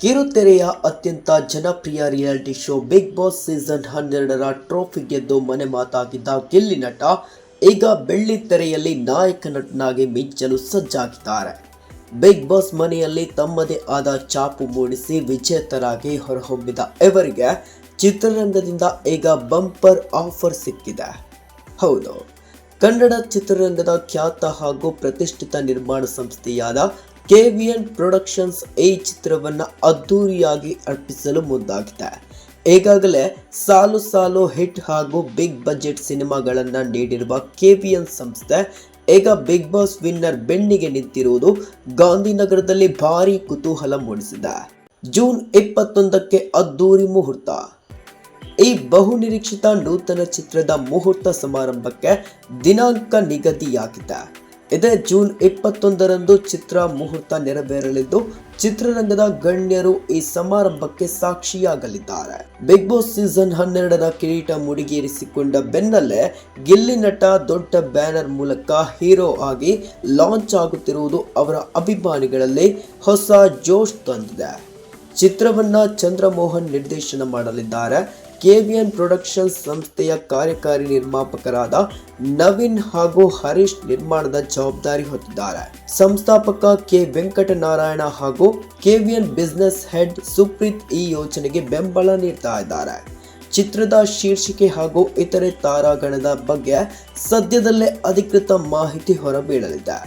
ಕಿರುತೆರೆಯ ಅತ್ಯಂತ ಜನಪ್ರಿಯ reality show Bigg Boss season 12ರ ಟ್ರೋಫಿ ಗೆದ್ದು ಮನೆ ಮಾತಾಗಿದ್ದ ಗಿಲ್ಲಿ ನಟ ಈಗ ಬೆಳ್ಳಿ ತೆರೆಯಲ್ಲಿ ನಾಯಕ ನಟನಾಗಿ ಮಿಂಚಲು ಸಜ್ಜಾಗಿದ್ದಾರೆ. ಬಿಗ್ ಬಾಸ್ ಮನೆಯಲ್ಲಿ ತಮ್ಮದೇ ಆದ ಛಾಪು ಮೂಡಿಸಿ ವಿಜೇತರಾಗಿ ಹೊರಹೊಮ್ಮಿದ ಇವರಿಗೆ ಚಿತ್ರರಂಗದಿಂದ ಈಗ ಬಂಪರ್ ಆಫರ್ ಸಿಕ್ಕಿದೆ. ಹೌದು, ಕನ್ನಡ ಚಿತ್ರರಂಗದ ಖ್ಯಾತ ಹಾಗೂ ಪ್ರತಿಷ್ಠಿತ ನಿರ್ಮಾಣ ಸಂಸ್ಥೆಯಾದ KVN ಪ್ರೊಡಕ್ಷನ್ಸ್ ಈ ಚಿತ್ರವನ್ನು ಅದ್ದೂರಿಯಾಗಿ ಅರ್ಪಿಸಲು ಮುಂದಾಗಿದೆ. ಈಗಾಗಲೇ ಸಾಲು ಸಾಲು ಹಿಟ್ ಹಾಗೂ ಬಿಗ್ ಬಜೆಟ್ ಸಿನಿಮಾಗಳನ್ನು ನೀಡಿರುವ KVN ಸಂಸ್ಥೆ ಈಗ ಬಿಗ್ ಬಾಸ್ ವಿನ್ನರ್ ಬೆನ್ನಿಗೆ ನಿಂತಿರುವುದು ಗಾಂಧಿನಗರದಲ್ಲಿ ಭಾರೀ ಕುತೂಹಲ ಮೂಡಿಸಿದೆ. ಜೂನ್ 21ಕ್ಕೆ ಅದ್ದೂರಿ ಮುಹೂರ್ತ. ಈ ಬಹುನಿರೀಕ್ಷಿತ ನೂತನ ಚಿತ್ರದ ಮುಹೂರ್ತ ಸಮಾರಂಭಕ್ಕೆ ದಿನಾಂಕ ನಿಗದಿಯಾಗಿದೆ. ಇದೇ ಜೂನ್ 21ರಂದು ಚಿತ್ರ ಮುಹೂರ್ತ ನೆರವೇರಲಿದ್ದು ಚಿತ್ರರಂಗದ ಗಣ್ಯರು ಈ ಸಮಾರಂಭಕ್ಕೆ ಸಾಕ್ಷಿಯಾಗಲಿದ್ದಾರೆ. ಬಿಗ್ ಬಾಸ್ ಸೀಸನ್ 12ರ ಕಿರೀಟ ಮುಡಿಗೇರಿಸಿಕೊಂಡ ಬೆನ್ನಲ್ಲೇ ಗಿಲ್ಲಿ ನಟ ದೊಡ್ಡ ಬ್ಯಾನರ್ ಮೂಲಕ ಹೀರೋ ಆಗಿ ಲಾಂಚ್ ಆಗುತ್ತಿರುವುದು ಅವರ ಅಭಿಮಾನಿಗಳಲ್ಲಿ ಹೊಸ ಜೋಶ್ ತಂದಿದೆ. ಚಿತ್ರವನ್ನ ಚಂದ್ರಮೋಹನ್ ನಿರ್ದೇಶನ ಮಾಡಲಿದ್ದಾರೆ. KVN ಪ್ರೊಡಕ್ಷನ್ಸ್ ಸಂಸ್ಥೆಯ ಕಾರ್ಯಕಾರಿ ನಿರ್ಮಾಪಕರಾದ ನವೀನ್ ಹಾಗೂ ಹರೀಶ್ ನಿರ್ಮಾಣದ ಜವಾಬ್ದಾರಿ ಹೊತ್ತಿದ್ದಾರೆ. ಸಂಸ್ಥಾಪಕ ಕೆ ವೆಂಕಟನಾರಾಯಣ ಹಾಗೂ KVN ಬಿಸಿನೆಸ್ ಹೆಡ್ ಸುಪ್ರೀತ್ ಈ ಯೋಜನೆಗೆ ಬೆಂಬಲ ನೀಡ್ತಾ ಇದ್ದಾರೆ. ಚಿತ್ರದ ಶೀರ್ಷಿಕೆ ಹಾಗೂ ಇತರೆ ತಾರಾಗಣದ ಬಗ್ಗೆ ಸದ್ಯದಲ್ಲೇ ಅಧಿಕೃತ ಮಾಹಿತಿ ಹೊರಬೀಳಲಿದೆ.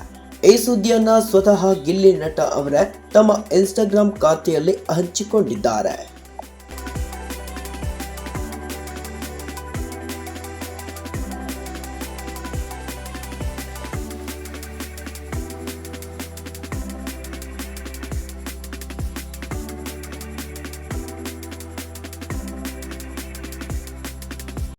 ಈ ಸುದ್ದಿಯನ್ನ ಸ್ವತಃ ಗಿಲ್ಲಿ ನಟ ಅವರೇ ತಮ್ಮ ಇನ್ಸ್ಟಾಗ್ರಾಮ್ ಖಾತೆಯಲ್ಲಿ ಹಂಚಿಕೊಂಡಿದ್ದಾರೆ.